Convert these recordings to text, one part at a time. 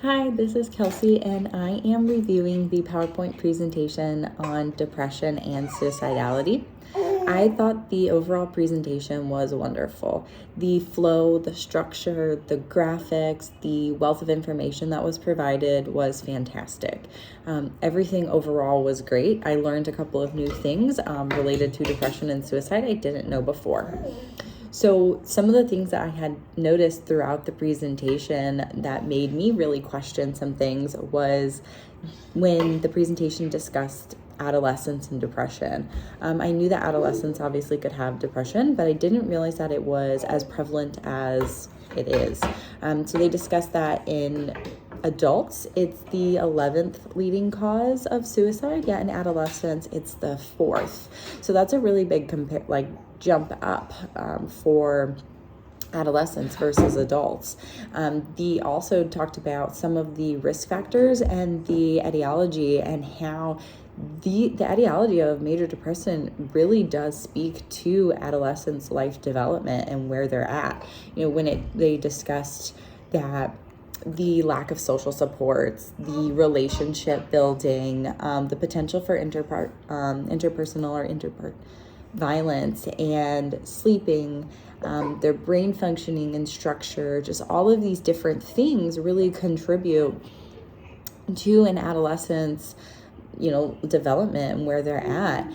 Hi, this is Kelsey, and I am reviewing the PowerPoint presentation on depression and suicidality. I thought the overall presentation was wonderful. The flow, the structure, the graphics, the wealth of information that was provided was fantastic. Everything overall was great. I learned a couple of new things related to depression and suicide I didn't know before. So some of the things that I had noticed throughout the presentation that made me really question some things was when the presentation discussed adolescence and depression. I knew that adolescents obviously could have depression, but I didn't realize that it was as prevalent as it is. So they discussed that in adults, it's the 11th leading cause of suicide. Yet in adolescents, it's the 4th. So that's a really big jump up for adolescents versus adults. They also talked about some of the risk factors and the etiology, and how the etiology of major depression really does speak to adolescents' life development and where they're at. When they discussed that the lack of social supports, the relationship building, the potential for interpersonal or interpart violence and sleeping, their brain functioning and structure, just all of these different things really contribute to an adolescent's, development and where they're at.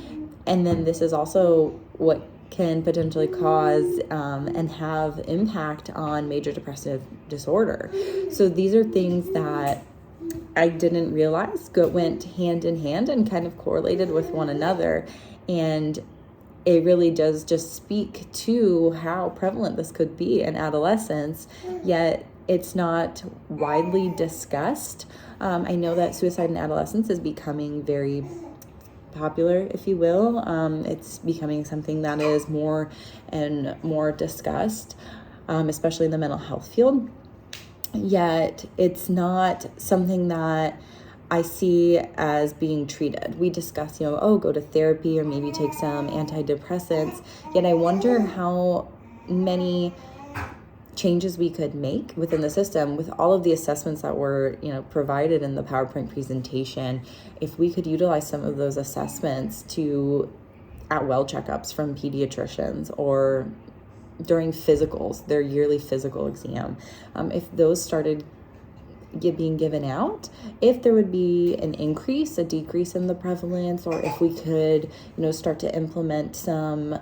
And then this is also what can potentially cause and have impact on major depressive disorder. So these are things that I didn't realize went hand in hand and kind of correlated with one another. And it really does just speak to how prevalent this could be in adolescence, yet it's not widely discussed. I know that suicide in adolescence is becoming very popular, if you will. It's becoming something that is more and more discussed, especially in the mental health field. Yet it's not something that I see as being treated. We discuss, go to therapy or maybe take some antidepressants. Yet I wonder how many changes we could make within the system with all of the assessments that were, provided in the PowerPoint presentation. If we could utilize some of those assessments at well checkups from pediatricians or during physicals, their yearly physical exam, if those started being given out, if there would be an increase, a decrease in the prevalence, or if we could, start to implement some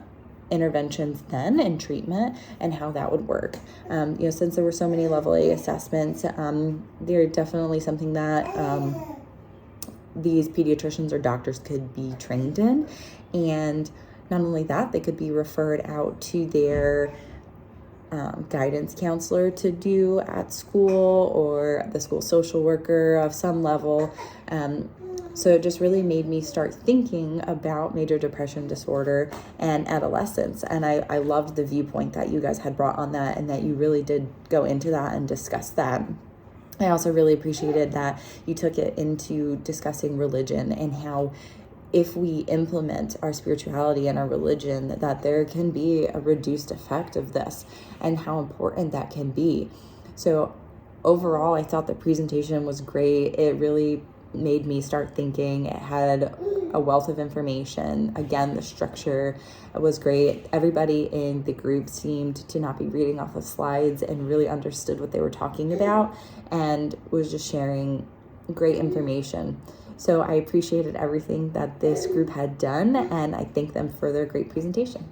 interventions then and treatment and how that would work. Since there were so many level A assessments, they're definitely something that these pediatricians or doctors could be trained in. And not only that, they could be referred out to their guidance counselor to do at school, or the school social worker of some level. So it just really made me start thinking about major depression disorder and adolescence. And I loved the viewpoint that you guys had brought on that, and that you really did go into that and discuss that. I also really appreciated that you took it into discussing religion and how if we implement our spirituality and our religion, that there can be a reduced effect of this and how important that can be. So overall, I thought the presentation was great. It really made me start thinking. It had a wealth of information. Again, the structure was great. Everybody in the group seemed to not be reading off of slides and really understood what they were talking about and was just sharing great information. So I appreciated everything that this group had done, and I thank them for their great presentation.